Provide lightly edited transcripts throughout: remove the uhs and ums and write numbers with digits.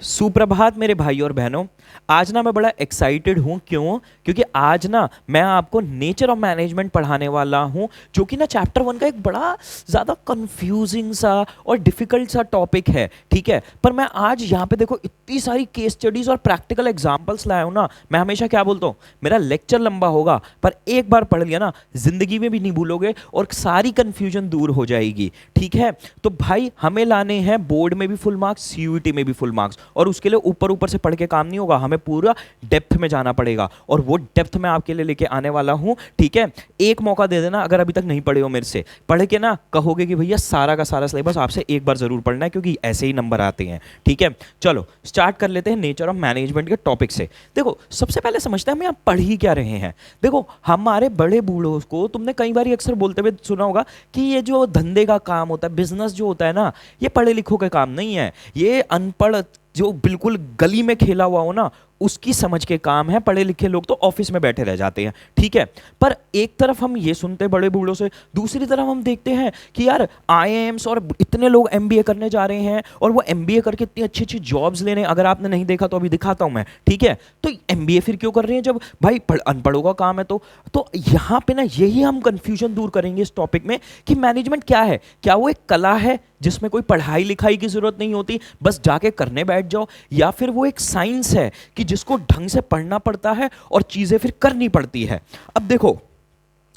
सुप्रभात मेरे भाई और बहनों। आज ना मैं बड़ा एक्साइटेड हूँ। क्यों? क्योंकि आज ना मैं आपको नेचर ऑफ मैनेजमेंट पढ़ाने वाला हूँ, जो कि ना चैप्टर 1 का एक बड़ा ज़्यादा कंफ्यूजिंग सा और डिफिकल्ट सा टॉपिक है। ठीक है, पर मैं आज यहाँ पे देखो इतनी सारी केस स्टडीज और प्रैक्टिकल एग्जाम्पल्स लाया हूँ ना। मैं हमेशा क्या बोलता हूँ, मेरा लेक्चर लंबा होगा पर एक बार पढ़ लिया ना जिंदगी में भी नहीं भूलोगे और सारी कंफ्यूजन दूर हो जाएगी। ठीक है, तो भाई हमें लाने हैं बोर्ड में भी फुल मार्क्स, सीयूईटी में भी फुल मार्क्स, और उसके लिए ऊपर ऊपर से पढ़ के काम नहीं होगा, हमें पूरा डेप्थ में जाना पड़ेगा और वो डेप्थ में आपके लिए लेके आने वाला हूं। ठीक है, एक मौका दे देना, अगर अभी तक नहीं पढ़े हो मेरे से, पढ़ के ना कहोगे कि भैया सारा का सारा सिलेबस आपसे एक बार जरूर पढ़ना है, क्योंकि ऐसे ही नंबर आते हैं। ठीक है, चलो स्टार्ट कर लेते हैं नेचर ऑफ मैनेजमेंट के टॉपिक से। देखो सबसे पहले समझते हैं हम यहाँ पढ़ ही क्या रहे हैं। देखो हमारे बड़े बूढ़ों को तुमने कई बार अक्सर बोलते हुए सुना होगा कि ये जो धंधे का काम होता है, बिजनेस जो होता है ना, ये पढ़े लिखों का काम नहीं है, ये अनपढ़ जो बिल्कुल गली में खेला हुआ हो ना उसकी समझ के काम है। पढ़े लिखे लोग तो ऑफिस में बैठे रह जाते हैं। ठीक है, पर एक तरफ हम ये सुनते हैं बड़े बूढ़ों से, दूसरी तरफ हम देखते हैं कि यार आईआईएम्स और इतने लोग एमबीए करने जा रहे हैं और वो एमबीए करके इतनी अच्छी अच्छी जॉब्स ले रहे हैं। अगर आपने नहीं देखा तो अभी दिखाता हूं मैं। ठीक है, तो एमबीए फिर क्यों कर रहे हैं जब भाई अनपढ़ों का काम है? तो यहाँ पे ना यही हम कंफ्यूजन दूर करेंगे इस टॉपिक में कि मैनेजमेंट क्या है। क्या वो एक कला है जिसमें कोई पढ़ाई लिखाई की जरूरत नहीं होती, बस जाके करने बैठ जाओ, या फिर वो एक साइंस है कि जिसको ढंग से पढ़ना पड़ता है और चीजें फिर करनी पड़ती है? अब देखो,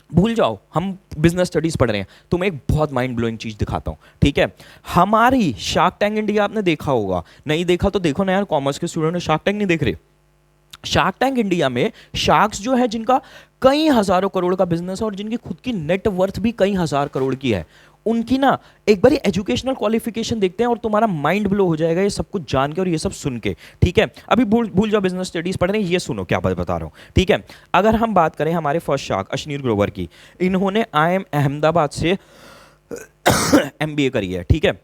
भूल जाओ हम बिजनेस स्टडीज पढ़ रहे हैं, तुम्हें एक बहुत माइंड ब्लोइंग चीज दिखाता हूं। ठीक है, हमारी शार्क टैंक इंडिया आपने देखा होगा, नहीं देखा तो देखो ना यार, कॉमर्स के स्टूडेंट शार्क टैंक नहीं देख रहे। शार्क टैंक इंडिया में शार्क्स जो है जिनका कई हजारों करोड़ का बिजनेस है और जिनकी खुद की नेट वर्थ भी कई हजार करोड़ की है, उनकी ना एक बार एजुकेशनल क्वालिफिकेशन देखते हैं और तुम्हारा माइंड ब्लो हो जाएगा ये सब कुछ जान के और ये सब सुन के। ठीक है, अभी भूल भूल जाओ बिजनेस स्टडीज पढ़ रहे हैं, ये सुनो क्या बता रहा हूं। ठीक है, अगर हम बात करें हमारे फर्स्ट शार्क अशनीर ग्रोवर की, इन्होंने आईएम अहमदाबाद से एमबीए करी है। ठीक है,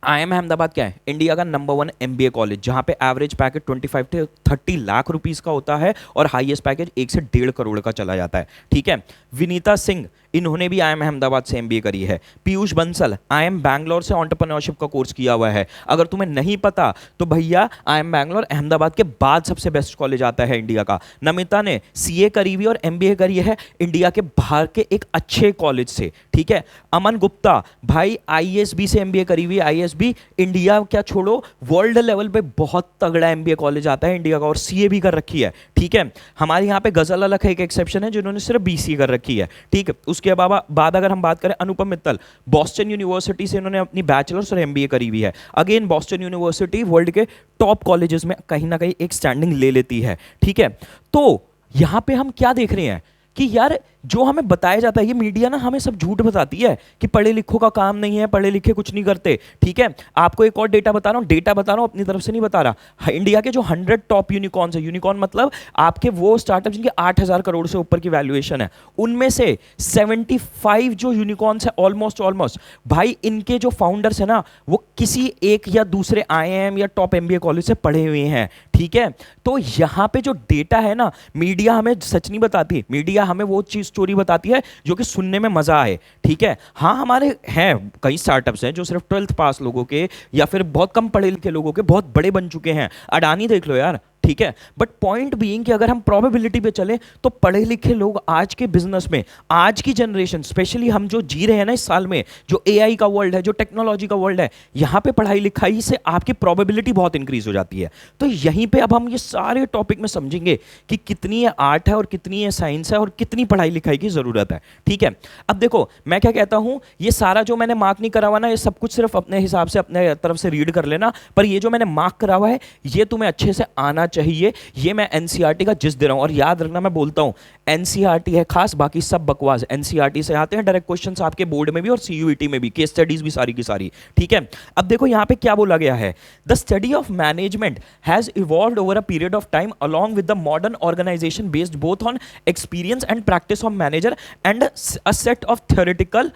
आईएम अहमदाबाद क्या है? इंडिया का नंबर 1 एमबीए कॉलेज, जहां पे एवरेज पैकेज 25 से 30 लाख रुपीस का होता है और हाईएस्ट पैकेज 1 से 1.5 करोड़ का चला जाता है। ठीक है, विनीता सिंह, इन्होंने भी आईएम अहमदाबाद से एमबीए करी है। पीयूष बंसल आईएम बैंगलोर से एंटरप्रेन्योरशिप का कोर्स किया हुआ है। अगर तुम्हें नहीं पता तो भैया आईएम बैंगलोर अहमदाबाद के बाद सबसे बेस्ट कॉलेज आता है इंडिया का। नमिता ने सीए करी हुई और एमबीए करी है इंडिया के बाहर के एक अच्छे कॉलेज से। ठीक है, अमन गुप्ता भाई आईएसबी से एमबीए करी हुई। आईएसबी इंडिया क्या छोड़ो, वर्ल्ड लेवल पे बहुत तगड़ा एमबीए कॉलेज आता है इंडिया का, और सीए भी कर रखी है। ठीक है, हमारे यहाँ पे गजल अलग है, एक एक्सेप्शन है जिन्होंने सिर्फ बीसीए कर रखी है। ठीक है, उसके बाद अगर हम बात करें अनुपम मित्तल, बॉस्टन यूनिवर्सिटी से इन्होंने अपनी बैचलर्स और एमबीए करी हुई है। अगेन बॉस्टन यूनिवर्सिटी वर्ल्ड के टॉप कॉलेजेस में कहीं ना कहीं एक स्टैंडिंग ले लेती है। ठीक है, तो यहां पे हम क्या देख रहे हैं कि यार जो हमें बताया जाता है, ये मीडिया ना हमें सब झूठ बताती है कि पढ़े लिखों का काम नहीं है, पढ़े लिखे कुछ नहीं करते। ठीक है, आपको एक और डेटा बता रहा हूं, डेटा बता रहा हूं अपनी तरफ से नहीं बता रहा। इंडिया के जो 100 टॉप यूनिकॉर्न्स है, यूनिकॉर्न मतलब आपके वो स्टार्टअप जिनके 8,000 करोड़ से ऊपर की वैल्यूएशन है, उनमें से 75 जो यूनिकॉर्न्स है, ऑलमोस्ट भाई इनके जो फाउंडर्स है ना, वो किसी एक या दूसरे आईआईएम या टॉप एमबीए कॉलेज से पढ़े हुए हैं। ठीक है, तो यहां पे जो डेटा है ना, मीडिया हमें सच नहीं बताती, मीडिया हमें वो चीज स्टोरी बताती है जो कि सुनने में मजा आए। ठीक है, हाँ हमारे हैं कई स्टार्टअप्स हैं जो सिर्फ 12th पास लोगों के या फिर बहुत कम पढ़े लिखे लोगों के बहुत बड़े बन चुके हैं। अडानी देख लो यार। ठीक है, बट पॉइंट बीइंग कि अगर हम प्रोबेबिलिटी पे चले तो पढ़े लिखे लोग आज के बिजनेस में, आज की जनरेशन स्पेशली हम जो जी रहे हैं ना इस साल में, जो एआई का वर्ल्ड है, जो टेक्नोलॉजी का वर्ल्ड है, यहां पे पढ़ाई लिखाई से आपकी प्रोबेबिलिटी बहुत इंक्रीज हो जाती है। तो यहीं पे अब हम ये सारे टॉपिक में समझेंगे कि कितनी ये आर्ट है और कितनी ये साइंस है और कितनी पढ़ाई लिखाई की जरूरत है। ठीक है, अब देखो मैं क्या कहता हूं, ये सारा जो मैंने मार्क नहीं करा हुआ ना, ये सब कुछ सिर्फ अपने हिसाब से अपने तरफ से रीड कर लेना, पर ये जो मैंने मार्क करा हुआ है ये तुम्हें अच्छे से आना चाहिए। ये मैं एनसीईआरटी का जिस दे रहा हूं, और याद रखना मैं बोलता हूं एनसीईआरटी है खास, बाकी सब बकवास। एनसीईआरटी से आते हैं डायरेक्ट क्वेश्चंस आपके बोर्ड में भी और सीयूईटी में भी, केस स्टडीज भी सारी की सारी। ठीक है, अब देखो यहां पे क्या बोला गया है, the study of management has evolved over a period of time along with the modern organization based both on experience and practice of manager and a set of theoretical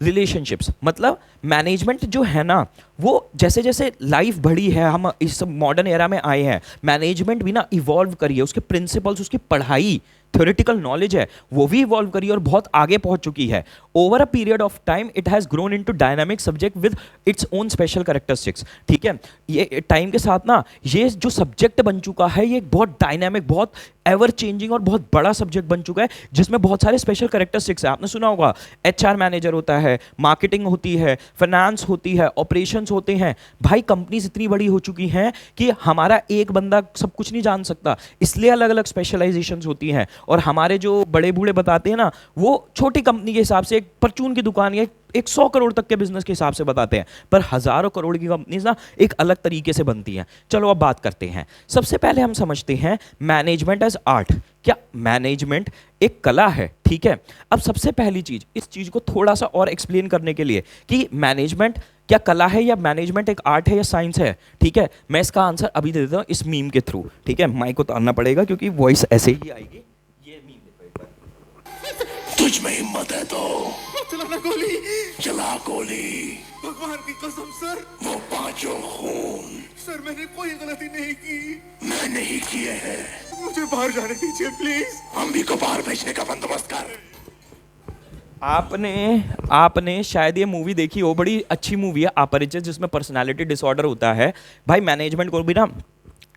relationships. मतलब मैनेजमेंट जो है ना, वो जैसे जैसे life बढ़ी है, हम इस मॉडर्न एरा में आए हैं, मैनेजमेंट भी ना इवॉल्व करी है, उसके प्रिंसिपल्स, उसकी पढ़ाई थ्योरेटिकल नॉलेज है वो भी इवॉल्व करी और बहुत आगे पहुंच चुकी है। Over a period of time it has grown into dynamic subject with its own special characteristics. ठीक है, ये टाइम के साथ ना ये जो सब्जेक्ट बन चुका है ये बहुत डायनामिक, बहुत एवर चेंजिंग और बहुत बड़ा सब्जेक्ट बन चुका है जिसमें बहुत सारे स्पेशल कैरेक्टरिस्टिक्स है। आपने सुना होगा एचआर मैनेजर होता है, मार्केटिंग होती है, फाइनेंस होती है, ऑपरेशंस होते हैं। भाई कंपनीज इतनी बड़ी हो चुकी हैं कि हमारा एक बंदा सब कुछ नहीं जान सकता, इसलिए अलग अलग स्पेशलाइजेशंस होती हैं। और हमारे जो बड़े बूढ़े बताते हैं ना वो छोटी कंपनी के हिसाब से एक परचून की दुकान या एक 100 करोड़ तक के बिजनेस के हिसाब से बताते हैं, पर हजारों करोड़ की कंपनीज ना एक अलग तरीके से बनती हैं। चलो अब बात करते हैं। सबसे पहले हम समझते हैं मैनेजमेंट एज आर्ट। क्या मैनेजमेंट एक कला है? ठीक है, अब सबसे पहली चीज इस चीज को थोड़ा सा और एक्सप्लेन करने के लिए कि मैनेजमेंट क्या कला है या मैनेजमेंट एक आर्ट है या साइंस है। ठीक है, मैं इसका आंसर अभी दे देता हूं इस मीम के थ्रू। ठीक है, माइक को उतारना पड़ेगा क्योंकि वॉइस ऐसे ही आएगी। ये मीम देखो एक बार। तुझ में हिम्मत है तो चला गोली, चला गोली। भगवान की कसम सर, वो पांचों खून। सर मैंने कोई गलती नहीं की। मैं नहीं किए हैं। मुझे बाहर जाने दीजिए प्लीज। हम भी को बाहर भेजने का बंदोबस्त कर। आपने शायद ये मूवी देखी हो, बड़ी अच्छी मूवी है अपरिचित, जिसमें पर्सनालिटी डिसऑर्डर होता है। भाई मैनेजमेंट को भी ना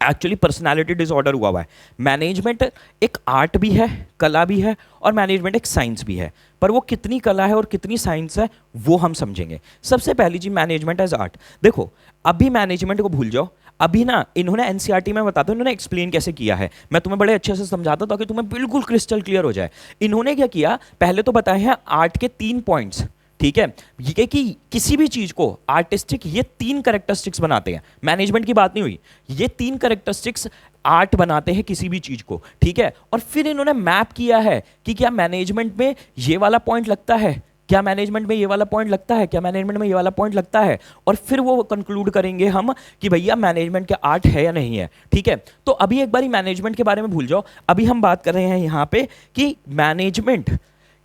एक्चुअली पर्सनालिटी डिसऑर्डर हुआ है। मैनेजमेंट एक आर्ट भी है, कला भी है, और मैनेजमेंट एक साइंस भी है। पर वो कितनी कला है और कितनी साइंस है वो हम समझेंगे। सबसे पहली चीज मैनेजमेंट एज आर्ट। देखो अभी मैनेजमेंट को भूल जाओ, अभी ना इन्होंने एनसीईआरटी में बताता हूं इन्होंने एक्सप्लेन कैसे किया है। मैं तुम्हें बड़े अच्छे से समझाता हूं ताकि तुम्हें बिल्कुल क्रिस्टल क्लियर हो जाए। इन्होंने क्या किया, पहले तो बताए हैं आर्ट के 3 पॉइंट्स। ठीक है, ये कि किसी भी चीज को आर्टिस्टिक ये 3 कैरेक्टरिस्टिक्स बनाते हैं। मैनेजमेंट की बात नहीं हुई, ये 3 कैरेक्टरिस्टिक्स आर्ट बनाते हैं किसी भी चीज को। ठीक है, और फिर इन्होंने मैप किया है कि क्या मैनेजमेंट में ये वाला पॉइंट लगता है, क्या मैनेजमेंट में ये वाला पॉइंट लगता है, क्या मैनेजमेंट में ये वाला पॉइंट लगता है, और फिर वो कंक्लूड करेंगे हम कि भैया मैनेजमेंट क्या आर्ट है या नहीं है। ठीक है, तो अभी एक बारी मैनेजमेंट के बारे में भूल जाओ। अभी हम बात कर रहे हैं यहां पे कि मैनेजमेंट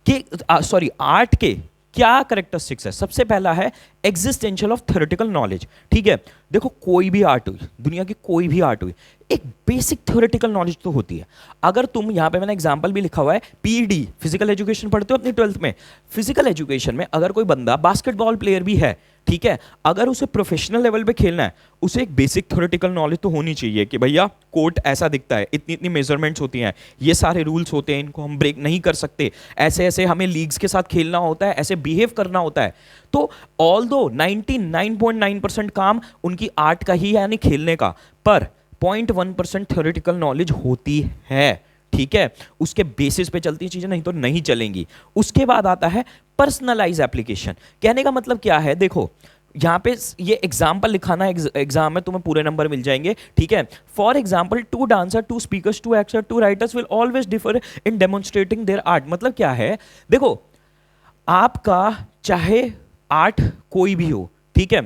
के आर्ट के क्या कैरेक्टरिस्टिक्स है। सबसे पहला है एग्जिस्टेंशियल ऑफ थ्योरेटिकल नॉलेज। ठीक है, देखो कोई भी आर्ट हुई, दुनिया की कोई भी आर्ट हुई, एक बेसिक थ्योरेटिकल नॉलेज तो होती है। अगर तुम यहां पे मैंने एग्जांपल भी लिखा हुआ है, पीईडी फिजिकल एजुकेशन पढ़ते हो अपनी 12th में। फिजिकल एजुकेशन में अगर कोई बंदा बास्केटबॉल प्लेयर भी है, ठीक है, अगर उसे प्रोफेशनल लेवल पे खेलना है, उसे एक बेसिक थ्योरेटिकल नॉलेज तो होनी चाहिए कि भैया कोर्ट ऐसा दिखता है, इतनी इतनी मेजरमेंट्स होती हैं, ये सारे रूल्स होते हैं, इनको हम ब्रेक नहीं कर सकते, ऐसे ऐसे हमें लीग्स के साथ खेलना होता है, ऐसे बिहेव करना होता है। तो ऑल दो 99.9% काम उनकी आर्ट का ही है यानी खेलने का, पर 0.1% थ्योरेटिकल नॉलेज होती है। ठीक है, उसके बेसिस पे चलती चीजें, नहीं तो नहीं चलेंगी। उसके बाद आता है पर्सनलाइज एप्लीकेशन। कहने का मतलब क्या है, देखो यहां पे ये एग्जाम्पल लिखाना एग्जाम में तुम्हें पूरे नंबर मिल जाएंगे। ठीक है, for example 2 dancer, 2 speakers, 2 actor, 2 writers will always differ in demonstrating their art. मतलब क्या है, देखो आपका चाहे आर्ट कोई भी हो, ठीक है,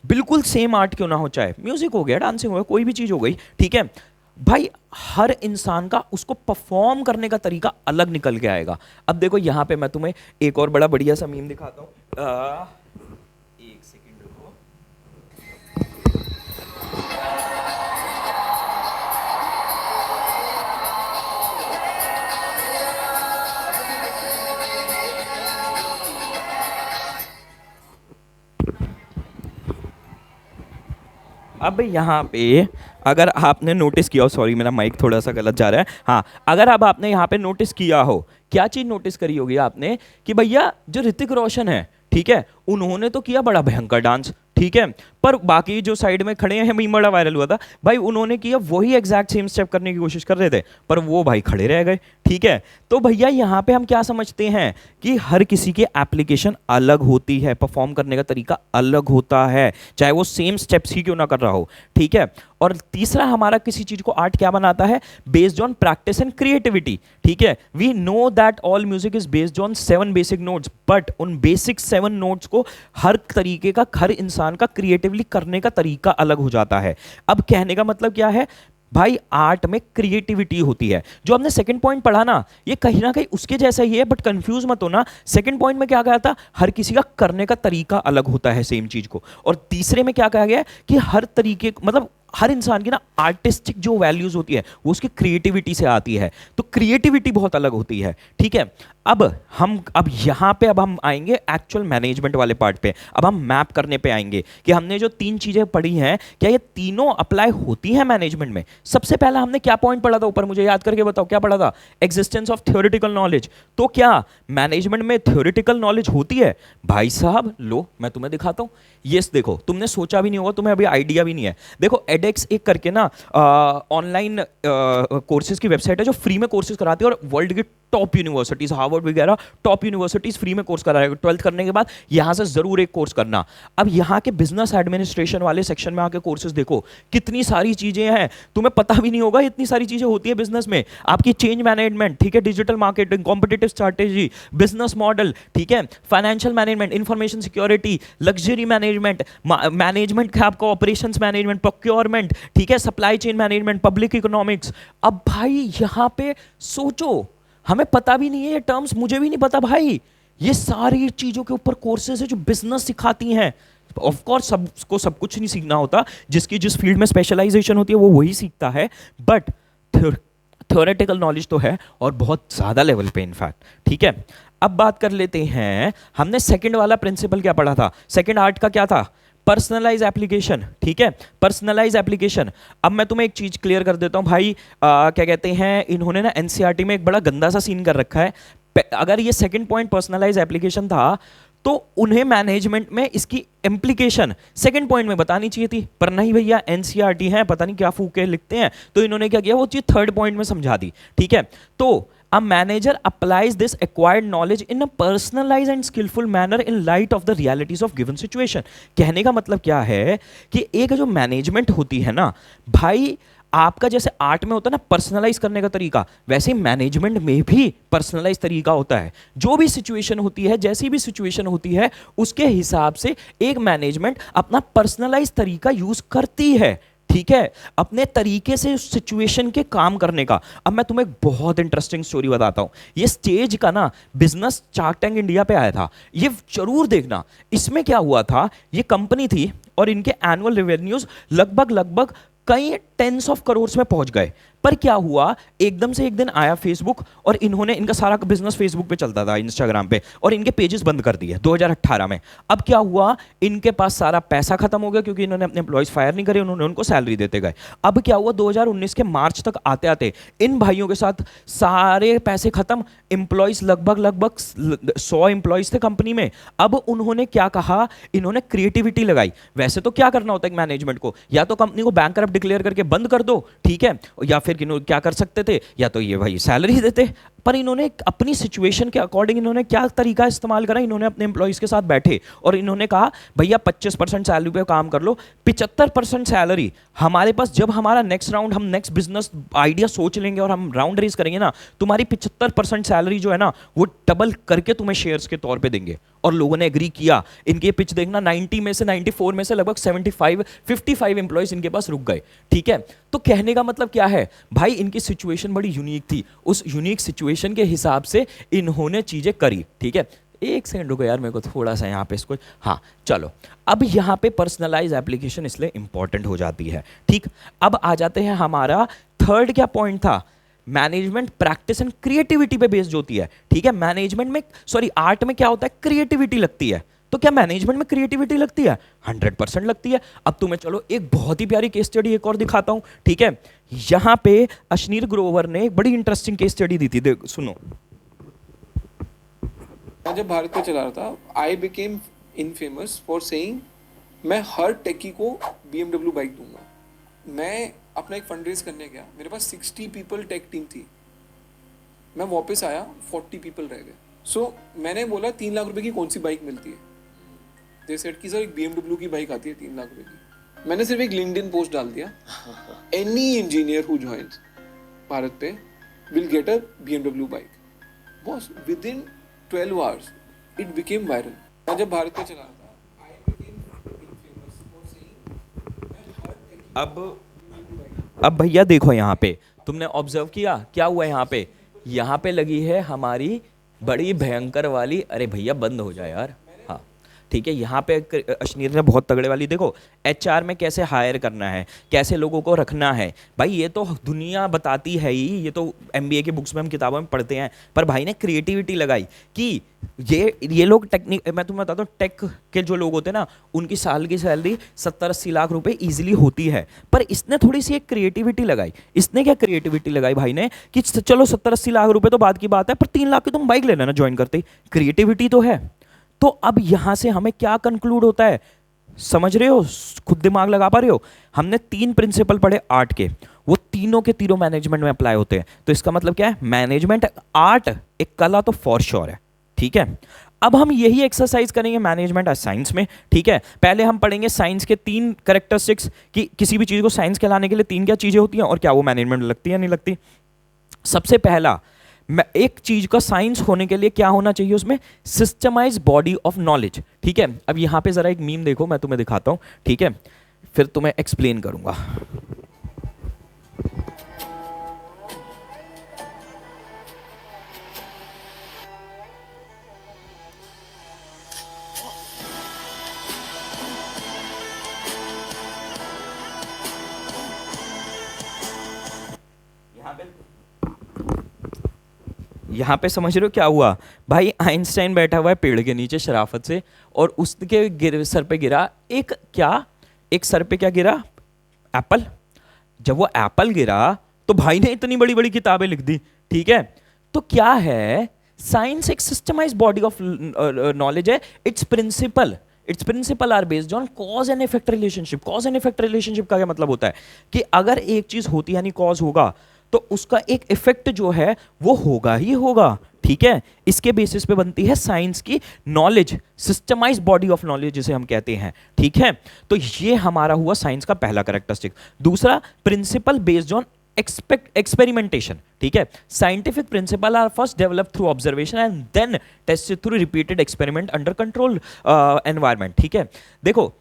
बिल्कुल सेम आर्ट क्यों ना हो, चाहे म्यूजिक हो गया, डांसिंग हो गया, कोई भी चीज हो गई, ठीक है भाई, हर इंसान का उसको परफॉर्म करने का तरीका अलग निकल के आएगा। अब देखो यहां पे मैं तुम्हें एक और बड़ा बढ़िया सा मीम दिखाता हूं। एक सेकंड रुको। अब यहाँ पे अगर आपने नोटिस किया हो, सॉरी मेरा माइक थोड़ा सा गलत जा रहा है, हाँ, अगर अब आपने यहाँ पे नोटिस किया हो, क्या चीज नोटिस करी होगी आपने कि भैया जो ऋतिक रोशन है, ठीक है, उन्होंने तो किया बड़ा भयंकर डांस, ठीक है, पर बाकी जो साइड में खड़े हैं, मीम बड़ा वायरल हुआ था भाई, उन्होंने किया वही एग्जैक्ट सेम स्टेप करने की कोशिश कर रहे थे, पर वो भाई खड़े रह गए। ठीक है, तो भैया यहाँ पे हम क्या समझते हैं कि हर किसी की एप्लीकेशन अलग होती है, परफॉर्म करने का तरीका अलग होता है, चाहे वो सेम स्टेप्स ही क्यों ना कर रहा हो। ठीक है, और तीसरा हमारा किसी चीज को आर्ट क्या बनाता है, based on practice and creativity. ठीक है, we know that all music is based on 7 basic notes, but उन बेसिक 7 नोट्स को हर तरीके का, हर इंसान का क्रिएटिवली करने का तरीका अलग हो जाता है। अब कहने का मतलब क्या है भाई, आर्ट में क्रिएटिविटी होती है। जो हमने सेकंड पॉइंट पढ़ा ना, ये कहीं ना कहीं उसके जैसा ही है, बट कंफ्यूज मत होना। सेकंड पॉइंट में क्या कहा था, हर किसी का करने का तरीका अलग होता है सेम चीज को, और तीसरे में क्या कहा गया कि हर तरीके, मतलब हर इंसान की ना आर्टिस्टिक जो वैल्यूज होती है वो उसकी क्रिएटिविटी से आती है, तो क्रिएटिविटी बहुत अलग होती है, ठीक है। अब यहाँ पे अब हम आएंगे एक्चुअल मैनेजमेंट वाले पार्ट पे। अब हम मैप करने पे आएंगे कि हमने जो 3 चीजें पढ़ी हैं क्या ये तीनों अप्लाई होती हैं मैनेजमेंट में। सबसे पहला हमने क्या पॉइंट पढ़ा था ऊपर, मुझे याद करके बताओ क्या पढ़ा था, एग्जिस्टेंस ऑफ थ्योरेटिकल नॉलेज। तो क्या मैनेजमेंट में थ्योरेटिकल नॉलेज होती है? भाई साहब लो मैं तुम्हें दिखाता हूं। ये देखो, तुमने सोचा भी नहीं होगा, तुम्हें अभी आइडिया भी नहीं है। देखो एडेक्स एक करके ना ऑनलाइन कोर्सेज की वेबसाइट है जो फ्री में कोर्सेज कराती है, और वर्ल्ड की टॉप यूनिवर्सिटीज हार्वर्ड वगैरह टॉप यूनिवर्सिटीज फ्री में कोर्स कराएगा। 12th करने के बाद यहां से जरूर एक कोर्स करना। अब यहां के बिजनेस एडमिनिस्ट्रेशन वाले सेक्शन में आके कोर्सेज देखो, कितनी सारी चीजें हैं, तुम्हें पता भी नहीं होगा इतनी सारी चीजें होती है बिजनेस में। आपकी चेंज मैनेजमेंट, ठीक है, digital marketing, competitive strategy, business model, ठीक है, financial management, information security, luxury management, management का आपका ऑपरेशंस मैनेजमेंट, प्रोक्योरमेंट, ठीक है, supply chain management, public economics. अब भाई यहां पे सोचो, हमें पता भी नहीं है ये टर्म्स, मुझे भी नहीं पता भाई। ये सारी चीजों के ऊपर कोर्सेज है जो बिजनेस सिखाती हैं। ऑफ कोर्स सबको सब कुछ नहीं सीखना होता, जिसकी जिस फील्ड में स्पेशलाइजेशन होती है वो वही सीखता है, बट थ्योरेटिकल नॉलेज तो है, और बहुत ज्यादा लेवल पे इनफैक्ट, ठीक है। अब बात कर लेते हैं, हमने सेकंड वाला प्रिंसिपल क्या पढ़ा था, सेकंड आर्ट का क्या था, पर्सनलाइज एप्लीकेशन, ठीक है, पर्सनलाइज एप्लीकेशन। अब मैं तुम्हें एक चीज क्लियर कर देता हूं भाई, क्या कहते हैं, इन्होंने ना एनसीईआरटी में एक बड़ा गंदा सा सीन कर रखा है। अगर ये सेकंड पॉइंट पर्सनलाइज एप्लीकेशन था तो उन्हें मैनेजमेंट में इसकी इम्प्लीकेशन सेकंड पॉइंट में बतानी चाहिए थी, पर नहीं भैया, एनसीईआरटी है, पता नहीं क्या फूके लिखते हैं, तो इन्होंने क्या किया, वो चीज थर्ड पॉइंट में समझा दी, ठीक है। तो a manager applies this acquired knowledge in a personalized and skillful manner in light of the realities of given situation। कहने का मतलब क्या है कि एक जो मैनेजमेंट होती है ना भाई, आपका जैसे आर्ट में होता है ना पर्सनलाइज करने का तरीका, वैसे ही मैनेजमेंट में भी पर्सनलाइज तरीका होता है। जो भी सिचुएशन होती है, जैसी भी सिचुएशन होती है, उसके हिसाब से एक मैनेजमेंट अपना पर्सनलाइज तरीका यूज करती है, ठीक है, अपने तरीके से उस सिचुएशन के काम करने का। अब मैं तुम्हें एक बहुत इंटरेस्टिंग स्टोरी बताता हूं। ये स्टेज का ना बिजनेस शार्क टैंक इंडिया पे आया था, ये जरूर देखना। इसमें क्या हुआ था, ये कंपनी थी और इनके एनुअल रेवेन्यूज लगभग कई टेंस ऑफ करोड़ में पहुंच गए। पर क्या हुआ, एकदम से एक दिन आया फेसबुक और इन्होंने, इनका सारा बिजनेस फेसबुक पे चलता था, इंस्टाग्राम पे, और इनके पेजेस बंद कर दिए 2018 में। अब क्या हुआ, इनके पास सारा पैसा खत्म हो गया क्योंकि इन्होंने अपने एम्प्लॉयज फायर नहीं करे, उन्होंने उनको सैलरी देते गए। अब क्या हुआ, 2019 के मार्च तक आते आते इन भाइयों के साथ सारे पैसे खत्म, एम्प्लॉयज लगभग 100 एम्प्लॉयज थे कंपनी में। अब उन्होंने क्या कहा, इन्होंने क्रिएटिविटी लगाई। वैसे तो क्या करना होता है मैनेजमेंट को, या तो कंपनी को बैंकरप्ट डिक्लेयर करके बंद कर दो, ठीक है, या फिर क्या कर सकते थे, या तो ये भाई सैलरी देते। पर इन्होंने अपनी सिचुएशन के अकॉर्डिंग इन्होंने क्या तरीका इस्तेमाल करा, इन्होंने अपने एम्प्लॉइज के साथ बैठे और इन्होंने कहा भैया 25% सैलरी पे काम कर लो, 75% सैलरी हमारे पास, जब हमारा नेक्स्ट राउंड, हम नेक्स्ट बिजनेस आइडिया सोच लेंगे और हम राउंड रेज करेंगे ना, तुम्हारी 75% सैलरी जो है ना वो डबल करके तुम्हें शेयर्स के तौर पे देंगे। और लोगों ने एग्री किया। इनके पिच देखना, 90 में से 94 में से लगभग 55 एम्प्लॉइज इनके पास रुक गए, ठीक है। तो कहने का मतलब क्या है भाई, इनकी सिचुएशन बड़ी यूनिक थी, उस यूनिक सिचुएशन के हिसाब से इन्होंने चीजें करी, ठीक है। एक सेकंड रुको यार, मेरे को थोड़ा सा यहाँ पे इसको, हाँ चलो। अब यहाँ पे पर्सनलाइज एप्लीकेशन इसलिए इंपॉर्टेंट हो जाती है, ठीक। अब आ जाते हैं, हमारा थर्ड क्या पॉइंट था, मैनेजमेंट प्रैक्टिस एंड क्रिएटिविटी पे बेस्ड होती है, ठीक है। मैनेजमेंट में, सॉरी आर्ट में क्या होता है, क्रिएटिविटी लगती है, तो क्या मैनेजमेंट में क्रिएटिविटी लगती है? 100% लगती है। अब तुम्हें चलो एक बहुत ही प्यारी केस स्टडी एक और दिखाता हूं, ठीक है। यहां पे अश्नीर ग्रोवर ने एक बड़ी इंटरेस्टिंग केस स्टडी दी थी, सुनो। मैं जब भारत पे चला रहा था, I became infamous for saying मैं हर टेकी को BMW बाइक दूंगा। मैं अपना एक फंड रेज करने गया, मेरे पास 60 पीपल टेक टीम थी, मैं वापस आया 40 पीपल रह गए। सो मैंने बोला 3 लाख रुपए की कौन सी बाइक मिलती है, दे सेड कि सर एक BMW की बाइक आती है 3 लाख रुपए की। मैंने सिर्फ एक लिंक्डइन पोस्ट डाल दिया, any engineer who joins BharatPe will get a BMW bike. Boss within 12 hours it became viral. मैं जब भारत पे चला रहा था, I became famous for saying अब भैया देखो, यहाँ पे तुमने ऑब्जर्व किया क्या हुआ, यहाँ पे लगी है हमारी बड़ी भयंकर वाली, अरे भैया बंद हो जाए यार, हाँ, ठीक है, यहाँ पे अश्नीर ने बहुत तगड़े वाली, देखो एचआर में कैसे हायर करना है, कैसे लोगों को रखना है, भाई ये तो दुनिया बताती है ही, ये तो एमबीए की बुक्स में हम किताबों में पढ़ते हैं। पर भाई ने क्रिएटिविटी लगाई कि ये लोग टेक्निक, मैं तुम्हें बताता हूँ, टेक के जो लोग होते हैं ना, उनकी साल की सैलरी 70-80 लाख रुपए इजीली होती है। पर इसने थोड़ी सी एक क्रिएटिविटी लगाई। इसने क्या क्रिएटिविटी लगाई भाई ने कि चलो 70-80 लाख रुपए तो बात की बात है, पर 3 लाख की तुम बाइक ले लेना ज्वाइन करते ही, क्रिएटिविटी तो है। तो अब यहां से हमें क्या कंक्लूड होता है, समझ रहे हो, खुद दिमाग लगा पा रहे हो? हमने 3 प्रिंसिपल पढ़े आर्ट के, वो तीनों के तीनों मैनेजमेंट में अप्लाई होते हैं। तो इसका मतलब क्या है, मैनेजमेंट आर्ट एक कला तो फॉर श्योर है, ठीक है। अब हम यही एक्सरसाइज करेंगे मैनेजमेंट और साइंस में, ठीक है। पहले हम पढ़ेंगे साइंस के 3 कैरेक्टरिस्टिक्स कि किसी भी चीज को साइंस कहलाने के लिए 3 क्या चीजें होती हैं और क्या वो मैनेजमेंट लगती है या नहीं लगती। सबसे पहला, एक चीज का साइंस होने के लिए क्या होना चाहिए, उसमें सिस्टमाइज बॉडी ऑफ नॉलेज, ठीक है। अब यहां पे जरा एक मीम देखो, मैं तुम्हें दिखाता हूं, ठीक है, फिर तुम्हें एक्सप्लेन करूंगा। यहाँ पे समझ रहे हो क्या हुआ भाई, आइंस्टाइन बैठा हुआ है पेड़ के नीचे शराफत से, और उसके सर पे गिरा एक क्या, एक सर पे क्या गिरा, एप्पल। जब वो एप्पल गिरा तो भाई ने इतनी बड़ी बड़ी किताबें लिख दी, ठीक है। तो क्या है, साइंस एक सिस्टमाइज बॉडी ऑफ नॉलेज है। Its principle are based on cause and effect relationship. Cause and effect relationship का क्या मतलब होता है कि अगर एक चीज होती है यानी कॉज होगा, तो उसका एक इफेक्ट जो है वो होगा ही होगा, ठीक है। इसके बेसिस पे बनती है साइंस की knowledge, systemise body of knowledge जिसे हम कहते हैं, ठीक है। तो ये हमारा हुआ साइंस का पहला कैरेक्टरिस्टिक। दूसरा, प्रिंसिपल बेस्ड ऑन एक्सपेरिमेंटेशन, ठीक है। Scientific principle are first develop through observation and then tested through repeated experiment under control environment, ठीक है। देखो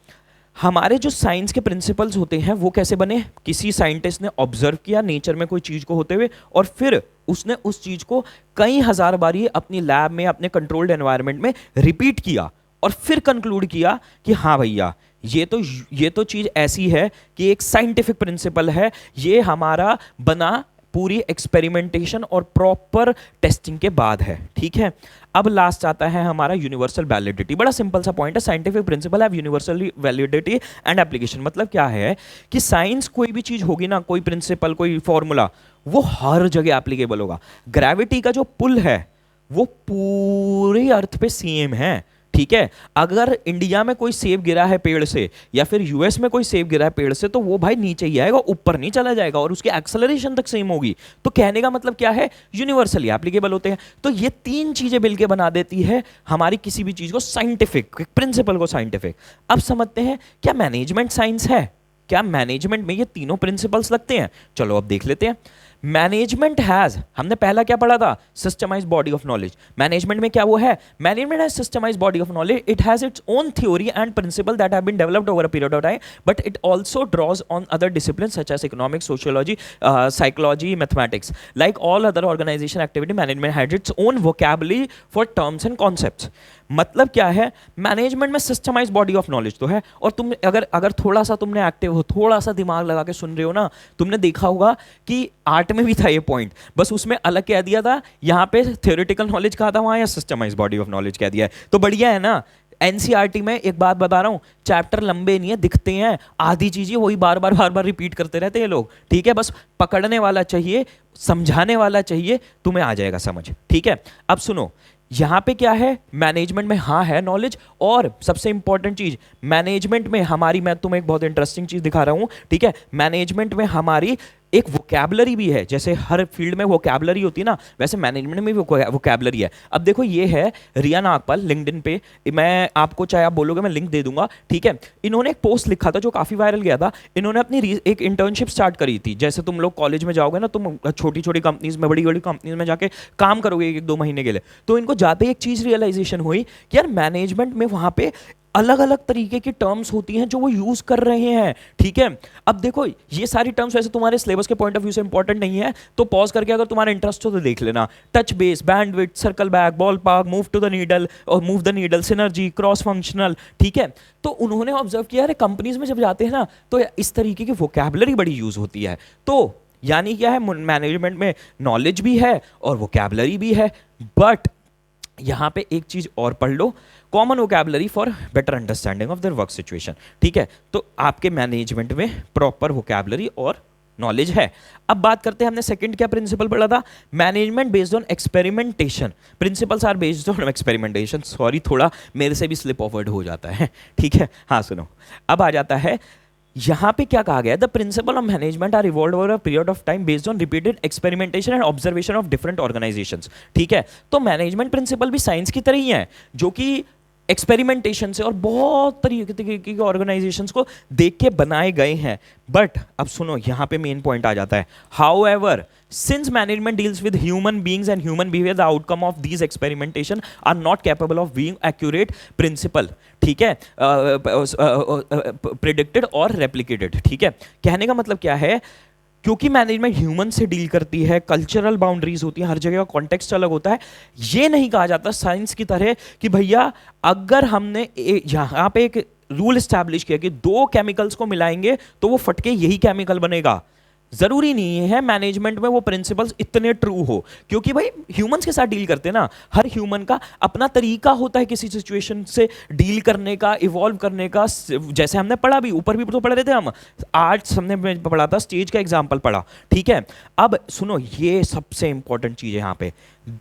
हमारे जो साइंस के प्रिंसिपल्स होते हैं वो कैसे बने, किसी साइंटिस्ट ने ऑब्जर्व किया नेचर में कोई चीज को होते हुए, और फिर उसने उस चीज को कई हजार बारी अपनी लैब में अपने कंट्रोल्ड एनवायरनमेंट में रिपीट किया, और फिर कंक्लूड किया कि हाँ भैया ये तो चीज ऐसी है कि एक साइंटिफिक प्रिंसिपल है, ये हमारा बना पूरी एक्सपेरिमेंटेशन और प्रॉपर टेस्टिंग के बाद है, ठीक है। अब लास्ट आता है हमारा यूनिवर्सल वैलिडिटी। बड़ा सिंपल सा पॉइंट है, scientific principal have universal validity and application. मतलब क्या है कि साइंस कोई भी चीज होगी ना, कोई प्रिंसिपल कोई फॉर्मूला, वो हर जगह एप्लीकेबल होगा। ग्रेविटी का जो पुल है वो पूरे अर्थ पे सेम है, ठीक है। अगर इंडिया में कोई सेब गिरा है पेड़ से या फिर यूएस में कोई सेब गिरा है पेड़ से, तो वो भाई नीचे ही आएगा, ऊपर नहीं चला जाएगा, और उसकी एक्सेलरेशन तक सेम होगी। तो कहने का मतलब क्या है, यूनिवर्सली एप्लीकेबल होते हैं। तो ये 3 चीजें मिलकर बना देती है हमारी किसी भी चीज को साइंटिफिक, प्रिंसिपल को साइंटिफिक। अब समझते हैं क्या मैनेजमेंट साइंस है, क्या मैनेजमेंट में ये तीनों प्रिंसिपल्स लगते हैं। चलो अब देख लेते हैं। मैनेजमेंट हैज, हमने पहला क्या पढ़ा था, systemize body of knowledge. Management में क्या वो है, management has systemize body of knowledge, it has its own theory and principle that have been developed over a period of time, but it also draws on other discipline such as economics, sociology, psychology, mathematics. Like all other organization activity, management has its own vocabulary for terms and concepts. मतलब क्या है, management में systemise body of knowledge तो है, और तुम अगर थोड़ा सा तुमने एक्टिव हो, थोड़ा सा दिमाग लगा के सुन रहे हो ना, तुमने देखा होगा कि आर्ट में भी था ये पॉइंट, बस उसमें अलग कह दिया था, यहाँ पे थ्योरेटिकल नॉलेज कहा था, वहाँ या सिस्टमाइज बॉडी ऑफ नॉलेज कह दिया है। तो बढ़िया है ना। एनसीईआरटी में एक बात बता रहा हूँ, चैप्टर लंबे नहीं है, दिखते हैं, आधी चीजें वही बार बार रिपीट करते रहते हैं लोग, ठीक है। बस पकड़ने वाला चाहिए, समझाने वाला चाहिए, तुम्हें आ जाएगा समझ, ठीक है। अब सुनो, यहां पे क्या है, मैनेजमेंट में हाँ है नॉलेज, और सबसे इंपॉर्टेंट चीज मैनेजमेंट में हमारी, मैं तुम्हें एक बहुत इंटरेस्टिंग चीज दिखा रहा हूं, ठीक है। मैनेजमेंट में हमारी एक वोकैबुलरी भी है, जैसे हर फील्ड में वोकैबुलरी होती है ना, वैसे मैनेजमेंट में भी वोकैबुलरी है। अब देखो ये है रिया नागपाल, लिंक्डइन पे, मैं आपको चाहे आप बोलोगे मैं लिंक दे दूंगा, ठीक है। इन्होंने एक पोस्ट लिखा था जो काफी वायरल गया था। इन्होंने अपनी एक इंटर्नशिप स्टार्ट करी थी, जैसे तुम लोग कॉलेज में जाओगे ना, तुम छोटी छोटी कंपनीज में, बड़ी बड़ी कंपनीज में जाके काम करोगे 1-2 महीने के लिए, तो इनको जाते एक चीज रियलाइजेशन हुई कि यार मैनेजमेंट में वहां पे अलग अलग तरीके की टर्म्स होती हैं जो वो यूज कर रहे हैं, ठीक है। अब देखो ये सारी टर्म्स वैसे तुम्हारे सिलेबस के पॉइंट ऑफ व्यू से इंपॉर्टेंट नहीं है, तो पॉज करके अगर तुम्हारा इंटरेस्ट हो तो देख लेना। Touch base, bandwidth, circle back, ball park, move to the needle और move the needle, synergy, cross functional, ठीक है। तो उन्होंने ऑब्जर्व किया अरे कंपनीज में जब जाते हैं ना तो इस तरीके की वोकैबुलरी बड़ी यूज होती है। तो यानी क्या है, मैनेजमेंट में नॉलेज भी है और वोकैबुलरी भी है। बट यहां पे एक चीज और पढ़ लो, common vocabulary for better understanding of their work situation, ठीक है। तो आपके मैनेजमेंट में प्रॉपर वोकैबुलरी और नॉलेज है। अब बात करते हैं, हमने सेकंड क्या प्रिंसिपल पढ़ा था, management based on experimentation. Principles are based on experimentation, sorry थोड़ा मेरे से भी स्लिप ऑफवर्ड हो जाता है, ठीक है। हाँ सुनो, अब आ जाता है यहां पे क्या कहा गया, the principle of management are evolve over a period of time based on repeated experimentation and observation of different organizations, ठीक है। तो मैनेजमेंट प्रिंसिपल भी साइंस की तरह ही है, जो कि एक्सपेरिमेंटेशन से और बहुत तरीके की ऑर्गेनाइजेशंस को देख के बनाए गए हैं। बट अब सुनो, यहां पे मेन पॉइंट आ जाता है, how ever since management deals with human beings and human behavior, the outcome of these experimentation are not capable of being accurate principle, ठीक है, predicted और replicated, ठीक है। कहने का मतलब क्या है, क्योंकि मैनेजमेंट ह्यूमन से डील करती है, कल्चरल बाउंड्रीज होती हैं, हर जगह का कॉन्टेक्स्ट अलग होता है। ये नहीं कहा जाता साइंस की तरह कि भैया अगर हमने यहाँ पे एक रूल एस्टैब्लिश किया कि दो केमिकल्स को मिलाएंगे तो वो फटके यही केमिकल बनेगा, जरूरी नहीं है मैनेजमेंट में वो प्रिंसिपल्स इतने ट्रू हो, क्योंकि भाई ह्यूमंस के साथ डील करते हैं ना, हर ह्यूमन का अपना तरीका होता है किसी सिचुएशन से डील करने का, इवॉल्व करने का। जैसे हमने पढ़ा भी, ऊपर भी तो पढ़ रहे थे हम, आज हमने पढ़ा था स्टेज का एग्जाम्पल पढ़ा, ठीक है। अब सुनो, ये सबसे इंपॉर्टेंट चीज है यहाँ पे,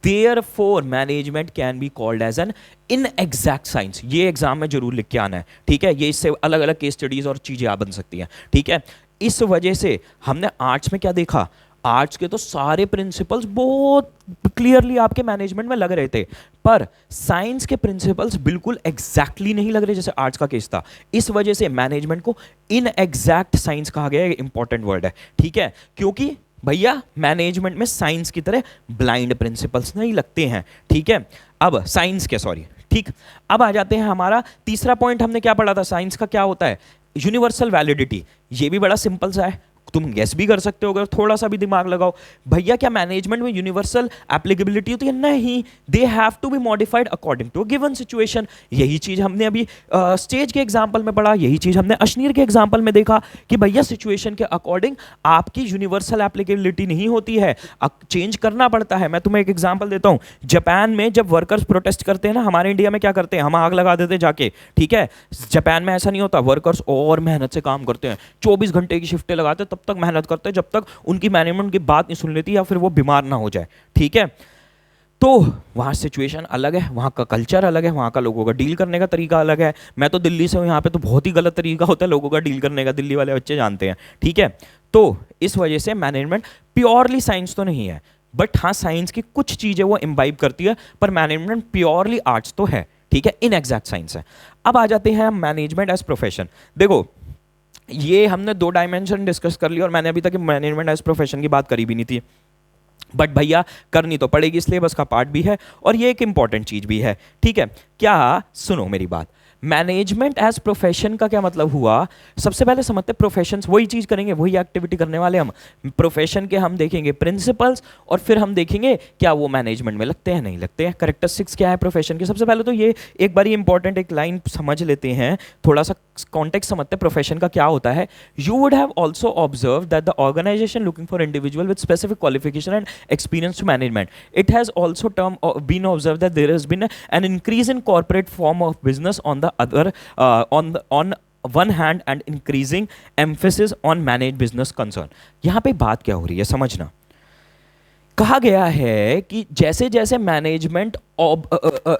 Therefore, management can be called as an inexact science। ये एग्जाम में जरूर लिख के आना है, ठीक है। ये इससे अलग अलग केस स्टडीज और चीजें आ बन सकती हैं, ठीक है। इस वजह से हमने आर्ट्स में क्या देखा, आर्ट्स के तो सारे प्रिंसिपल्स बहुत क्लियरली आपके मैनेजमेंट में लग रहे थे, पर साइंस के प्रिंसिपल्स बिल्कुल एग्जैक्टली नहीं लग रहे जैसे आर्ट्स का केस था। इस वजह से मैनेजमेंट को इनएग्जैक्ट साइंस कहा गया है, इंपॉर्टेंट वर्ड है, ठीक है। क्योंकि भैया मैनेजमेंट में साइंस की तरह ब्लाइंड प्रिंसिपल्स नहीं लगते हैं, ठीक है। अब साइंस के, सॉरी, ठीक। अब आ जाते हैं हमारा तीसरा पॉइंट, हमने क्या पढ़ा था, साइंस का क्या होता है, यूनिवर्सल वैलिडिटी। ये भी बड़ा सिंपल सा है, तुम गेस भी कर सकते हो अगर थोड़ा सा भी दिमाग लगाओ। भैया क्या मैनेजमेंट में यूनिवर्सल एप्लीकेबिलिटी होती है? नहीं, they have to be modified according to a given situation. यही चीज हमने अभी स्टेज के एग्जांपल में पढ़ा, यही चीज हमने अशनीर के एग्जांपल में देखा कि भैया सिचुएशन के अकॉर्डिंग आपकी यूनिवर्सल एप्लीकेबिलिटी नहीं होती है, चेंज करना पड़ता है। मैं तुम्हें एक एग्जाम्पल देता हूँ, जापान में जब वर्कर्स प्रोटेस्ट करते हैं ना, हमारे इंडिया में क्या करते हैं, हम आग लगा देते हैं जाके, ठीक है। जापान में ऐसा नहीं होता, वर्कर्स और मेहनत से काम करते हैं, 24 घंटे की शिफ्टें लगाते हैं, तब तक मेहनत करते हैं जब तक उनकी मैनेजमेंट की बात नहीं सुन लेती या फिर वो बीमार ना हो जाए, ठीक है। तो वहाँ सिचुएशन अलग है, वहाँ का कल्चर अलग है, वहाँ का लोगों का डील करने का तरीका अलग है। मैं तो दिल्ली से हूँ, यहाँ पे तो बहुत ही गलत तरीका होता है लोगों का डील करने का, दिल्ली वाले बच्चे जानते हैं, ठीक है। तो इस वजह से मैनेजमेंट प्योरली साइंस तो नहीं है, बट हाँ साइंस की कुछ चीज़ें वो इम्बाइब करती है, पर मैनेजमेंट प्योरली आर्ट्स तो है, ठीक है, इनएग्जैक्ट साइंस है। अब आ जाते हैं मैनेजमेंट एज प्रोफेशन। देखो ये हमने दो डायमेंशन डिस्कस कर लिया और मैंने अभी तक मैनेजमेंट एज प्रोफेशन की बात करी भी नहीं थी, बट भैया करनी तो पड़ेगी, सिलेबस का पार्ट भी है और ये एक इंपॉर्टेंट चीज भी है, ठीक है। क्या, सुनो मेरी बात, मैनेजमेंट एज प्रोफेशन का क्या मतलब हुआ, सबसे पहले समझते प्रोफेशन, वही चीज करेंगे, वही एक्टिविटी करने वाले हम। प्रोफेशन के हम देखेंगे प्रिंसिपल्स और फिर हम देखेंगे क्या वो मैनेजमेंट में लगते हैं नहीं लगते हैं, कैरेक्टरिस्टिक्स क्या है प्रोफेशन के। सबसे पहले तो ये एक बार इंपॉर्टेंट एक लाइन समझ लेते हैं, थोड़ा सा कॉन्टेक्स्ट समझते हैं प्रोफेशन का क्या होता है। You would have also observe that the organization looking for individual with specific qualification and experience to management, it has also term been observe that there has been an increase in corporate form of business on the other on one hand and increasing emphasis on managed business concern। यहां पे बात क्या हो रही है समझना, कहा गया है कि जैसे जैसे मैनेजमेंट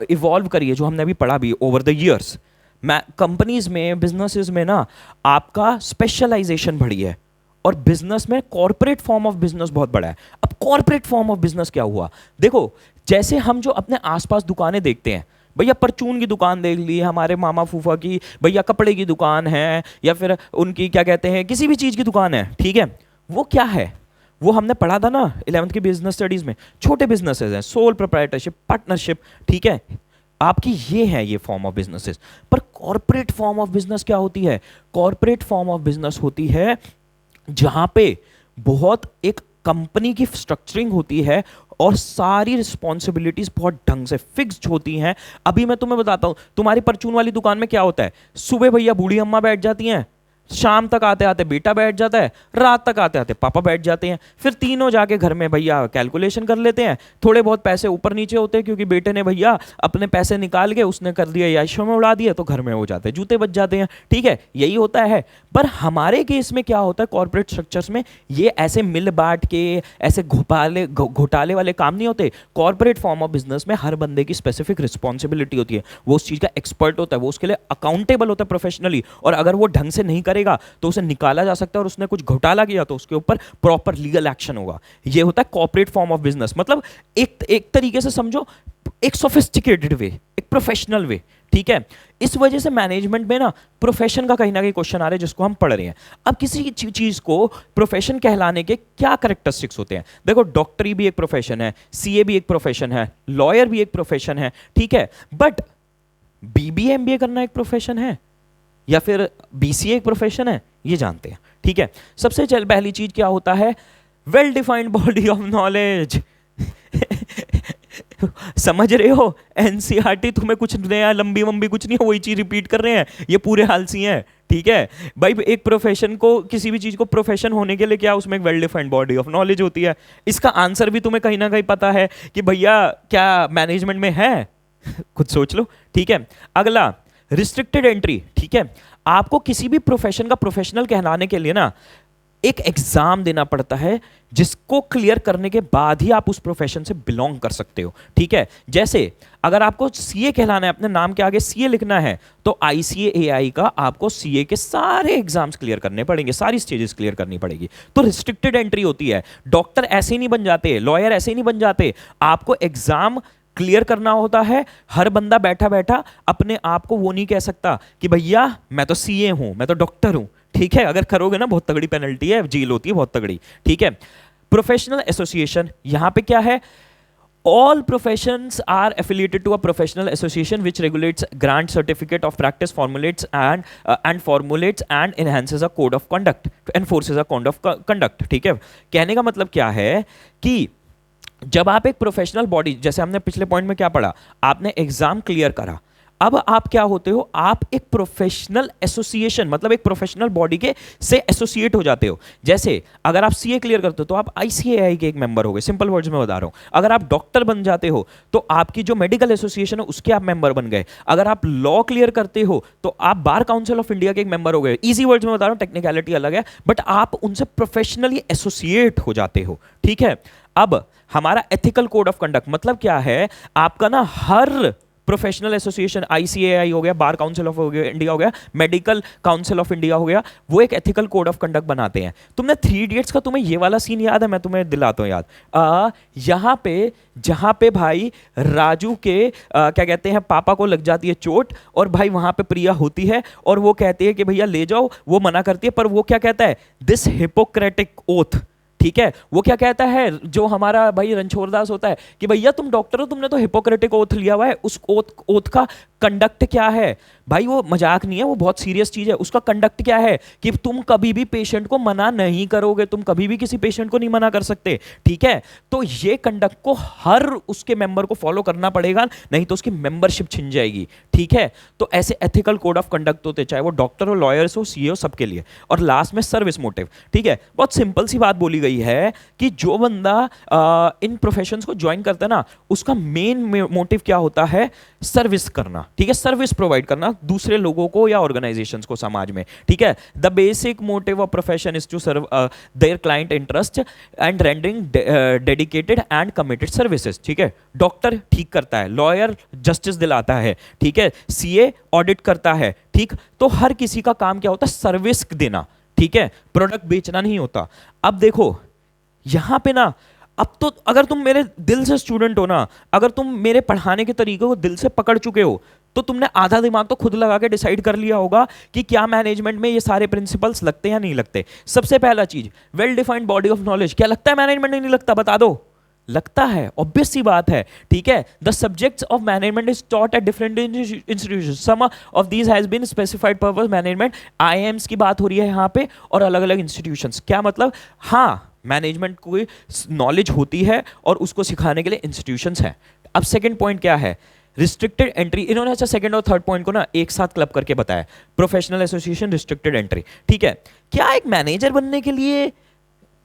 इवॉल्व करिए, जो हमने अभी पढ़ा भी ओवर द ईयर्स, कंपनीज में बिजनेसेस में ना आपका स्पेशलाइजेशन बढ़ी है और बिजनेस में कॉर्पोरेट फॉर्म ऑफ बिजनेस बहुत बड़ा है। अब कॉर्पोरेट फॉर्म ऑफ बिजनेस क्या हुआ, देखो जैसे हम जो अपने आसपास दुकानें देखते हैं, भैया परचून की दुकान देख ली, हमारे मामा फूफा की भैया कपड़े की दुकान है, या फिर उनकी क्या कहते हैं किसी भी चीज़ की दुकान है, ठीक है। वो क्या है, वो हमने पढ़ा था ना 11th की बिजनेस स्टडीज में, छोटे बिजनेसेस हैं, सोल प्रोप्राइटरशिप, पार्टनरशिप, ठीक है। आपकी ये है ये फॉर्म ऑफ बिजनेसेस। पर कॉर्पोरेट फॉर्म ऑफ बिजनेस क्या होती है? कॉर्पोरेट फॉर्म ऑफ बिजनेस होती है जहां पे बहुत एक कंपनी की स्ट्रक्चरिंग होती है और सारी रिस्पॉन्सिबिलिटीज बहुत ढंग से फिक्स्ड होती हैं। अभी मैं तुम्हें बताता हूं, तुम्हारी परचून वाली दुकान में क्या होता है? सुबह भैया बूढ़ी अम्मा बैठ जाती हैं, शाम तक आते आते बेटा बैठ जाता है, रात तक आते आते पापा बैठ जाते हैं, फिर तीनों जाके घर में भैया कैलकुलेशन कर लेते हैं। थोड़े बहुत पैसे ऊपर नीचे होते हैं क्योंकि बेटे ने भैया अपने पैसे निकाल के उसने कर दिया याशों में उड़ा दिया, तो घर में हो जाते हैं, जूते बच जाते हैं। ठीक है, यही होता है। पर हमारे केस में क्या होता है कॉर्पोरेट स्ट्रक्चर्स में, ये ऐसे मिल बांट के ऐसे घोटाले वाले काम नहीं होते। कॉर्पोरेट फॉर्म ऑफ बिजनेस में हर बंदे की स्पेसिफिक रिस्पॉन्सिबिलिटी होती है, वो उस चीज का एक्सपर्ट होता है, वो उसके लिए अकाउंटेबल होता है प्रोफेशनली, और अगर वो ढंग से नहीं करेगा तो उसे निकाला जा सकता है, और उसने कुछ घोटाला किया तो उसके ऊपर प्रॉपर लीगल एक्शन होगा। ये होता है कॉर्पोरेट फॉर्म ऑफ बिजनेस। मतलब एक तरीके से समझो, एक सोफिस्टिकेटेड वे, एक प्रोफेशनल वे। ठीक है, इस वजह से मैनेजमेंट में ना प्रोफेशन का कहीं ना कहीं क्वेश्चन आ रहा है जिसको हम पढ़ रहे हैं। अब किसी चीज को प्रोफेशन कहलाने के क्या कैरेक्टरिस्टिक्स होते हैं? देखो, डॉक्टरी भी एक प्रोफेशन है, सीए भी एक प्रोफेशन है, लॉयर भी एक प्रोफेशन है। ठीक है, बट बीबीए एमबीए करना एक प्रोफेशन है या फिर बीसीए एक प्रोफेशन है, ये जानते हैं। ठीक है, सबसे पहली चीज क्या होता है? Well defined body of knowledge. समझ रहे हो? एनसीईआरटी तुम्हें कुछ नया लंबी वंबी कुछ नहीं है, वही चीज रिपीट कर रहे हैं, ये पूरे हाल सी हैं। ठीक है भाई, एक प्रोफेशन को, किसी भी चीज को प्रोफेशन होने के लिए क्या उसमें एक well defined body of knowledge होती है। इसका आंसर भी तुम्हें कहीं ना कहीं पता है कि भैया क्या मैनेजमेंट में है? खुद सोच लो। ठीक है, अगला रिस्ट्रिक्टेड एंट्री। ठीक है, आपको किसी भी प्रोफेशन का प्रोफेशनल कहलाने के लिए ना एक एग्जाम देना पड़ता है, जिसको क्लियर करने के बाद ही आप उस प्रोफेशन से बिलोंग कर सकते हो। ठीक है, जैसे अगर आपको सीए कहलाना है, अपने नाम के आगे सीए लिखना है, तो आईसीएआई का आपको सीए के सारे एग्जाम्स क्लियर करने पड़ेंगे, सारी स्टेजेस क्लियर करनी पड़ेगी। तो रिस्ट्रिक्टेड एंट्री होती है। डॉक्टर ऐसे ही नहीं बन जाते, लॉयर ऐसे ही नहीं बन जाते, आपको एग्जाम क्लियर करना होता है। हर बंदा बैठा बैठा अपने आप को वो नहीं कह सकता कि भैया मैं तो सीए हूं, मैं तो डॉक्टर हूं। ठीक है, अगर करोगे ना बहुत तगड़ी पेनल्टी है, जेल होती है बहुत तगड़ी। ठीक है, प्रोफेशनल एसोसिएशन, यहां पे क्या है? All professions are affiliated to a professional association which regulates, grants certificate of practice, formulates and enhances a code of conduct, enforces a code of conduct. ठीक है, कहने का मतलब क्या है कि जब आप एक प्रोफेशनल बॉडी, जैसे हमने पिछले पॉइंट में क्या पढ़ा, आपने एग्जाम क्लियर करा, अब आप क्या होते हो? आप एक प्रोफेशनल एसोसिएशन, मतलब एक प्रोफेशनल बॉडी के से एसोसिएट हो जाते हो। जैसे अगर आप सीए क्लियर करते हो तो आप आईसीएआई के एक मेंबर हो गए, सिंपल वर्ड्स में बता रहा हूं। अगर आप डॉक्टर बन जाते हो तो आपकी जो मेडिकल एसोसिएशन है उसके आप मेंबर बन गए। अगर आप लॉ क्लियर करते हो तो आप बार काउंसिल ऑफ इंडिया के एक मेंबर हो गए। इजी वर्ड्स में बता रहा हूं, टेक्निकलिटी अलग है, बट आप उनसे प्रोफेशनली एसोसिएट हो जाते हो। ठीक है, अब हमारा एथिकल कोड ऑफ कंडक्ट मतलब क्या है? आपका ना हर प्रोफेशनल एसोसिएशन, आईसीएआई हो गया, बार काउंसिल ऑफ इंडिया हो गया, मेडिकल काउंसिल ऑफ इंडिया हो गया, वो एक एथिकल कोड ऑफ कंडक्ट बनाते हैं। तुमने 3 इडियट्स का तुम्हें ये वाला सीन याद है? मैं तुम्हें दिलाता हूं याद। यहां पे जहां पे भाई राजू के क्या कहते हैं, पापा को लग जाती है चोट, और भाई वहां पे प्रिया होती है और वो कहती है कि भैया ले जाओ, वो मना करती है, पर वो क्या कहता है? This Hippocratic oath. ठीक है, वो क्या कहता है, जो हमारा भाई रणछोड़ दास होता है, कि भैया तुम डॉक्टर हो, तुमने तो हिपोक्रेटिक ओथ लिया हुआ है, उस ओथ का कंडक्ट क्या है? भाई वो मजाक नहीं है, वो बहुत सीरियस चीज है। उसका कंडक्ट क्या है कि तुम कभी भी पेशेंट को मना नहीं करोगे, तुम कभी भी किसी पेशेंट को नहीं मना कर सकते। ठीक है, तो ये कंडक्ट को हर उसके मेंबर को फॉलो करना पड़ेगा, नहीं तो उसकी मेंबरशिप छिन जाएगी। ठीक है, तो ऐसे एथिकल कोड ऑफ कंडक्ट होते, चाहे वो डॉक्टर हो, लॉयर्स हो, सीए हो, सबके लिए। और लास्ट में सर्विस मोटिव। ठीक है, बहुत सिंपल सी बात बोली गई है कि जो बंदा इन प्रोफेशंस को ज्वाइन करता है ना, उसका मेन मोटिव क्या होता है? सर्विस करना। ठीक है, सर्विस प्रोवाइड करना दूसरे लोगों को या ऑर्गेनाइजेशंस को, समाज में। ठीक है, the basic motive of profession is to serve their client interest and rendering dedicated and committed services. ठीक है, डॉक्टर ठीक करता है, लॉयर जस्टिस दिलाता है, ठीक है, सीए ऑडिट करता है। ठीक, तो हर किसी का काम क्या होता है? सर्विस देना। ठीक है, प्रोडक्ट बेचना नहीं होता। अब देखो यहां पे ना, अब तो अगर तुम मेरे दिल से स्टूडेंट हो ना, अगर तुम मेरे पढ़ाने के तरीके को दिल से पकड़ चुके हो, तो तुमने आधा दिमाग तो खुद लगा के डिसाइड कर लिया होगा कि क्या मैनेजमेंट में ये सारे प्रिंसिपल्स लगते हैं या नहीं लगते। सबसे पहला चीज, well defined body of knowledge. क्या लगता है मैनेजमेंट में नहीं लगता? बता दो, लगता है, ऑब्वियस सी बात है, ठीक है। The subjects of management is taught at different institution, some of these has been specified purpose management, IIMs की बात हो रही है यहाँ पे, और अलग अलग इंस्टीट्यूशंस। क्या मतलब, हाँ मैनेजमेंट को नॉलेज होती है और उसको सिखाने के लिए इंस्टीट्यूशंस हैं। अब सेकंड पॉइंट क्या है, रिस्ट्रिक्टेड एंट्री। इन्होंने अच्छा सेकंड और थर्ड पॉइंट को ना एक साथ क्लब करके बताया, प्रोफेशनल एसोसिएशन, रिस्ट्रिक्टेड एंट्री, ठीक है। क्या एक मैनेजर बनने के लिए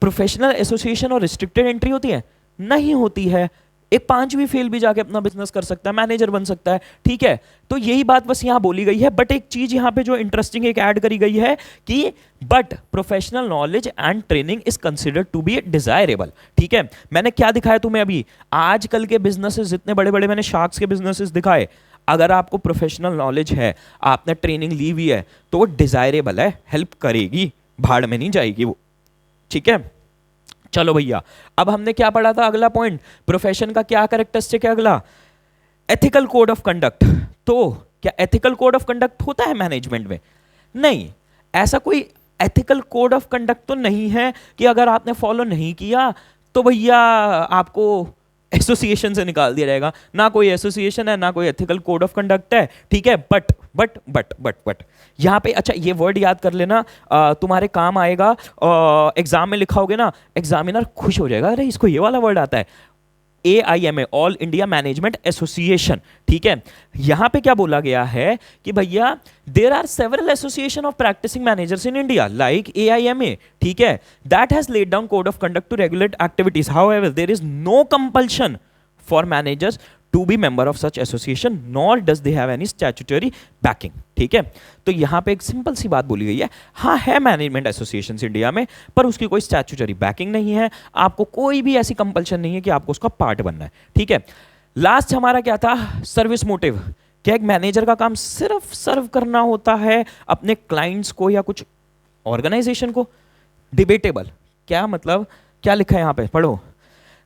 प्रोफेशनल एसोसिएशन और रिस्ट्रिक्टेड एंट्री होती है? नहीं होती है। एक 5वीं फेल भी जाके अपना बिजनेस कर सकता है, मैनेजर बन सकता है, ठीक है। तो यही बात बस यहां बोली गई है। बट एक चीज यहां पे जो इंटरेस्टिंग एक ऐड करी गई है कि but professional knowledge and training is considered to be desirable, ठीक है। मैंने क्या दिखाया तुम्हें अभी, आजकल के बिजनेसेस जितने बड़े बड़े मैंने शार्क्स के बिजनेसेस दिखाए, अगर आपको प्रोफेशनल नॉलेज है, आपने ट्रेनिंग ली हुई है, तो वो डिजायरेबल है, हेल्प करेगी, भाड़ में नहीं जाएगी वो, ठीक है। चलो भैया, अब हमने क्या पढ़ा था, अगला पॉइंट, प्रोफेशन का क्या कैरेक्टरिस्टिक है अगला, एथिकल कोड ऑफ कंडक्ट। तो क्या एथिकल कोड ऑफ कंडक्ट होता है मैनेजमेंट में? नहीं, ऐसा कोई एथिकल कोड ऑफ कंडक्ट तो नहीं है कि अगर आपने फॉलो नहीं किया तो भैया आपको एसोसिएशन से निकाल दिया जाएगा। ना कोई एसोसिएशन है, ना कोई एथिकल कोड ऑफ कंडक्ट है, ठीक है। बट यहाँ पे अच्छा ये वर्ड याद कर लेना, तुम्हारे काम आएगा, एग्जाम में लिखाओगे ना, एग्जामिनर खुश हो जाएगा, अरे इसको ये वाला वर्ड आता है, AIMA, all India management association, ठीक है। यहां पे क्या बोला गया है कि भैया there are several association of practicing managers in India like AIMA, ठीक है, that has laid down code of conduct to regulate activities, however there is no compulsion for managers to be member of such association nor does they have any statutory backing, ठीक है। तो यहां पे एक simple सी बात बोली गई है, हाँ है मैनेजमेंट एसोसिएशंस इंडिया में, पर उसकी कोई स्टैट्यूटरी बैकिंग नहीं है, आपको कोई भी ऐसी कंपल्शन नहीं है कि आपको उसका पार्ट बनना है, ठीक है। लास्ट हमारा क्या था, सर्विस मोटिव। क्या एक मैनेजर का काम सिर्फ सर्व करना होता है अपने क्लाइंट्स को या कुछ ऑर्गेनाइजेशन को? डिबेटेबल। क्या मतलब, क्या लिखा है यहां पे, पढ़ो।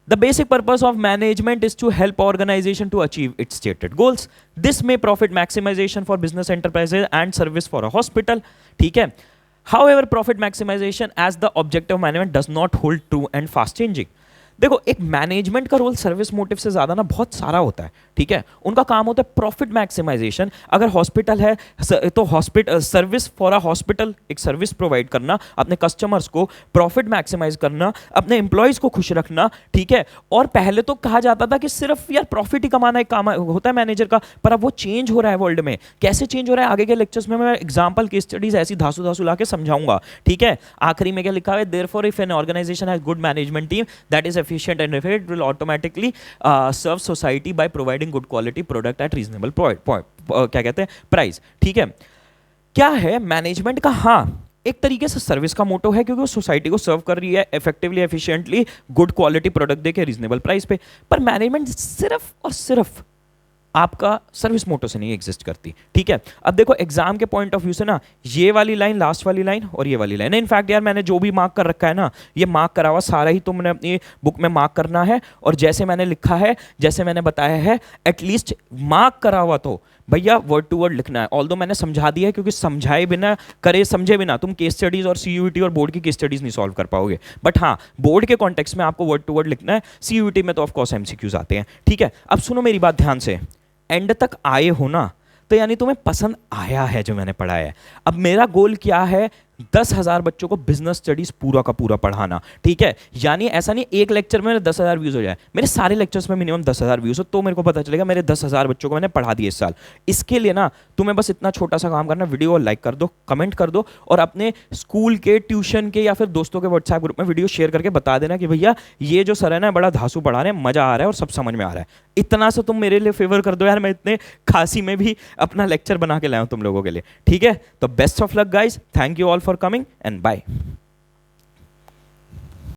The basic purpose of management is to help organization to achieve its stated goals. This may profit maximization for business enterprises and service for a hospital. ठीक है. However, profit maximization as the objective of management does not hold true and fast changing. देखो, एक management का role service motive से ज्यादा ना बहुत सारा होता है, ठीक है। उनका काम होता है प्रॉफिट मैक्सिमाइजेशन। अगर हॉस्पिटल है तो hospital service for a hospital, एक सर्विस प्रोवाइड करना, अपने कस्टमर्स को प्रॉफिट मैक्सिमाइज करना, अपने एम्प्लॉयज को खुश रखना, ठीक है। और पहले तो कहा जाता था कि सिर्फ यार प्रॉफिट ही कमाना एक काम होता है मैनेजर का, पर अब वो चेंज हो रहा है वर्ल्ड में। कैसे चेंज हो रहा है, आगे के लेक्चर्स में मैं एग्जाम्पल केस स्टडीज ऐसी धासु धासु ला के समझाऊंगा, ठीक है। आखिरी में क्या लिखा है, therefore if an organization has good management team that is efficient and effective, will automatically serve society by providing good quality product at reasonable क्या कहते हैं, प्राइस, ठीक है। क्या है मैनेजमेंट का, हाँ एक तरीके से सर्विस का मोटो है, क्योंकि वो सोसाइटी को सर्व कर रही है effectively, efficiently, good quality product देके रीजनेबल प्राइस पे। पर मैनेजमेंट सिर्फ और सिर्फ आपका सर्विस मोटो से नहीं एग्जिस्ट करती, ठीक है। अब देखो एग्जाम के पॉइंट ऑफ व्यू से ना, ये वाली लाइन, लास्ट वाली लाइन और ये वाली लाइन, इनफैक्ट यार मैंने जो भी मार्क कर रखा है ना, ये मार्क करा हुआ सारा ही तुमने अपनी बुक में मार्क करना है। और जैसे मैंने लिखा है, जैसे मैंने बताया है, एटलीस्ट मार्क करा हुआ तो भैया वर्ड टू वर्ड लिखना है। ऑल्दो मैंने समझा दिया है, क्योंकि समझाए बिना, करे समझे बिना तुम केस स्टडीज और CUET और बोर्ड की केस स्टडीज नहीं सॉल्व कर पाओगे। बट हाँ, बोर्ड के कॉन्टेक्स्ट में आपको वर्ड टू वर्ड लिखना है, CUET में तो ऑफकोर्स MCQs आते हैं, ठीक है। अब सुनो मेरी बात ध्यान से, एंड तक आए हो ना, तो यानी तुम्हें पसंद आया है जो मैंने पढ़ाया है। अब मेरा गोल क्या है, 10,000 बच्चों को बिजनेस स्टडीज पूरा का पूरा पढ़ाना, ठीक है। यानी ऐसा नहीं एक लेक्चर में 10,000 व्यूज हो जाए, मेरे सारे लेक्चर्स में मिनिमम 10,000 व्यूज हो, तो मेरे को पता चलेगा मेरे 10,000 बच्चों को मैंने पढ़ा दिए इस साल। इसके लिए ना तुम्हें बस इतना छोटा सा काम करना, वीडियो लाइक कर दो, कमेंट कर दो, और अपने स्कूल के, ट्यूशन के या फिर दोस्तों के व्हाट्सएप ग्रुप में वीडियो शेयर करके बता देना कि भैया ये जो सर है ना बड़ा धांसू पढ़ा रहे हैं, मजा आ रहा है और सब समझ में आ रहा है। इतना सा तुम मेरे लिए फेवर कर दो यार, मैं इतने खांसी में भी अपना लेक्चर बना के लाया हूं तुम लोगों के लिए, ठीक है। तो best of luck guys, thank you all for coming and bye.